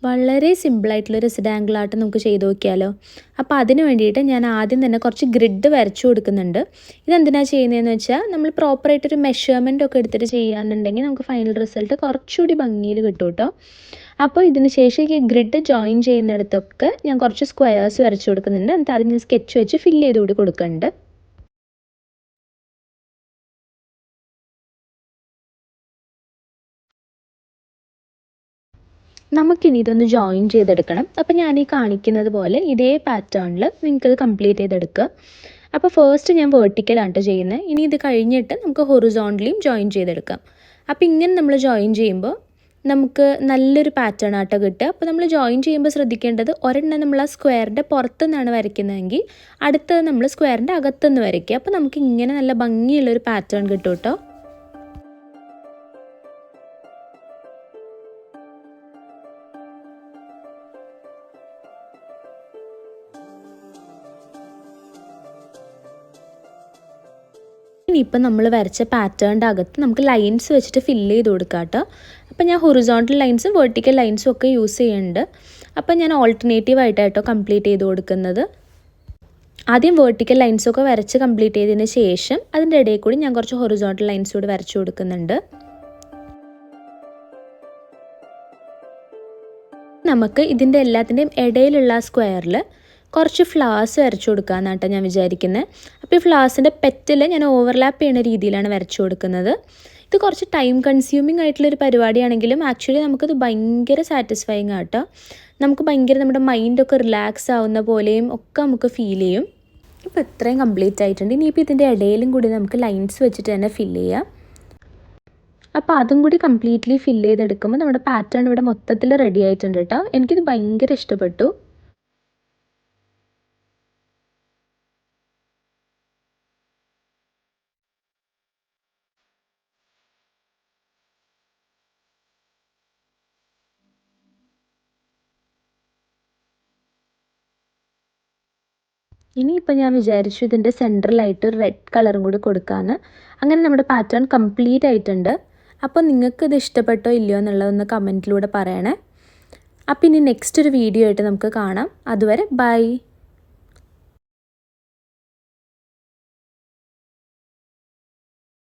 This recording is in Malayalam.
വളരെ സിമ്പിളായിട്ടുള്ള റെസിഡ് ആംഗിൾ ആർട്ട് നമുക്ക് ചെയ്ത് നോക്കിയാലോ. അപ്പോൾ അതിന് വേണ്ടിയിട്ട് ഞാൻ ആദ്യം തന്നെ കുറച്ച് ഗ്രിഡ് വരച്ചു കൊടുക്കുന്നുണ്ട്. ഇതെന്തിനാണ് ചെയ്യുന്നതെന്ന് വെച്ചാൽ നമ്മൾ പ്രോപ്പറായിട്ടൊരു മെഷർമെൻ്റ് ഒക്കെ എടുത്തിട്ട് ചെയ്യുകയാണെന്നുണ്ടെങ്കിൽ നമുക്ക് ഫൈനൽ റിസൾട്ട് കുറച്ചുകൂടി ഭംഗിയിൽ കിട്ടും കേട്ടോ. അപ്പോൾ ഇതിന് ശേഷം ഈ ഗ്രിഡ് ജോയിൻ ചെയ്യുന്നിടത്തൊക്കെ ഞാൻ കുറച്ച് സ്ക്വയേഴ്സ് വരച്ചു കൊടുക്കുന്നുണ്ട്. എന്നിട്ട് അതിന് സ്കെച്ച് വെച്ച് ഫില്ല് ചെയ്ത് കൂടി കൊടുക്കുന്നുണ്ട്. നമുക്കിനി ഇതൊന്ന് ജോയിൻ ചെയ്തെടുക്കണം. അപ്പോൾ ഞാൻ ഈ കാണിക്കുന്നത് പോലെ ഇതേ പാറ്റേണിൽ നിങ്ങൾക്കത് കംപ്ലീറ്റ് ചെയ്തെടുക്കുക. അപ്പോൾ ഫസ്റ്റ് ഞാൻ വേർട്ടിക്കലാണ് ചെയ്യുന്നത്. ഇനി ഇത് കഴിഞ്ഞിട്ട് നമുക്ക് ഹൊറിസോണ്ടലിയും ജോയിൻ ചെയ്തെടുക്കാം. അപ്പോൾ ഇങ്ങനെ നമ്മൾ ജോയിൻ ചെയ്യുമ്പോൾ നമുക്ക് നല്ലൊരു പാറ്റേൺ ആട്ടോ കിട്ടുക. അപ്പോൾ നമ്മൾ ജോയിൻ ചെയ്യുമ്പോൾ ശ്രദ്ധിക്കേണ്ടത് ഒരെണ്ണം നമ്മൾ ആ സ്ക്വയറിൻ്റെ പുറത്തുനിന്നാണ് വരയ്ക്കുന്നതെങ്കിൽ അടുത്തത് നമ്മൾ സ്ക്വയറിൻ്റെ അകത്തുനിന്ന് വരയ്ക്കുക. അപ്പോൾ നമുക്ക് ഇങ്ങനെ നല്ല ഭംഗിയുള്ളൊരു പാറ്റേൺ കിട്ടും കേട്ടോ. ഇനിയിപ്പം നമ്മൾ വരച്ച പാറ്റേണിൻ്റെ അകത്ത് നമുക്ക് ലൈൻസ് വെച്ചിട്ട് ഫില്ല് ചെയ്ത് കൊടുക്കാം കേട്ടോ. അപ്പം ഞാൻ ഹൊറിസോണ്ടൽ ലൈൻസും വെർട്ടിക്കൽ ലൈൻസും ഒക്കെ യൂസ് ചെയ്യുന്നുണ്ട്. അപ്പം ഞാൻ ഓൾട്ടർനേറ്റീവ് ആയിട്ടോ കംപ്ലീറ്റ് ചെയ്ത് കൊടുക്കുന്നത്. ആദ്യം വെർട്ടിക്കൽ ലൈൻസൊക്കെ വരച്ച് കംപ്ലീറ്റ് ചെയ്തതിന് ശേഷം അതിൻ്റെ ഇടയിൽ കൂടി ഞാൻ കുറച്ച് ഹൊറിസോണ്ടൽ ലൈൻസ് കൂടി വരച്ചു കൊടുക്കുന്നുണ്ട്. നമുക്ക് ഇതിൻ്റെ എല്ലാത്തിൻ്റെയും ഇടയിലുള്ള സ്ക്വയറിൽ കുറച്ച് ഫ്ലവേഴ്സ് വരച്ചു കൊടുക്കാമെന്നാട്ടോ ഞാൻ വിചാരിക്കുന്നത്. അപ്പോൾ ഈ ഫ്ലവേഴ്സിൻ്റെ പെറ്റൽ ഞാൻ ഓവർലാപ്പ് ചെയ്യുന്ന രീതിയിലാണ് വരച്ചു കൊടുക്കുന്നത്. ഇത് കുറച്ച് ടൈം കൺസ്യൂമിങ് ആയിട്ടുള്ളൊരു പരിപാടിയാണെങ്കിലും ആക്ച്വലി നമുക്കത് ഭയങ്കര സാറ്റിസ്ഫൈങ് ആട്ടോ. നമുക്ക് ഭയങ്കര നമ്മുടെ മൈൻഡൊക്കെ റിലാക്സ് ആവുന്ന പോലെയും ഒക്കെ നമുക്ക് ഫീൽ ചെയ്യും. ഇപ്പോൾ ഇത്രയും കംപ്ലീറ്റ് ആയിട്ടുണ്ട്. ഇനിയിപ്പോൾ ഇതിൻ്റെ ഇടയിലും കൂടി നമുക്ക് ലൈൻസ് വെച്ചിട്ട് തന്നെ ഫില്ല് ചെയ്യാം. അപ്പോൾ അതും കൂടി കംപ്ലീറ്റ്ലി ഫില്ല് ചെയ്തെടുക്കുമ്പോൾ നമ്മുടെ പാറ്റേൺ ഇവിടെ മൊത്തത്തിൽ റെഡി ആയിട്ടുണ്ട് കേട്ടോ. എനിക്കിത് ഭയങ്കര ഇഷ്ടപ്പെട്ടു. ഇനിയിപ്പോൾ ഞാൻ വിചാരിച്ചു ഇതിൻ്റെ സെൻട്രലായിട്ട് റെഡ് കളറും കൂടി കൊടുക്കാമെന്ന്. അങ്ങനെ നമ്മുടെ പാറ്റേൺ കംപ്ലീറ്റ് ആയിട്ടുണ്ട്. അപ്പോൾ നിങ്ങൾക്കിത് ഇഷ്ടപ്പെട്ടോ ഇല്ലയോ എന്നുള്ളതൊന്ന് കമൻറ്റിലൂടെ പറയണേ. അപ്പോൾ ഇനി നെക്സ്റ്റ് ഒരു വീഡിയോ ആയിട്ട് നമുക്ക് കാണാം. അതുവരെ ബൈ.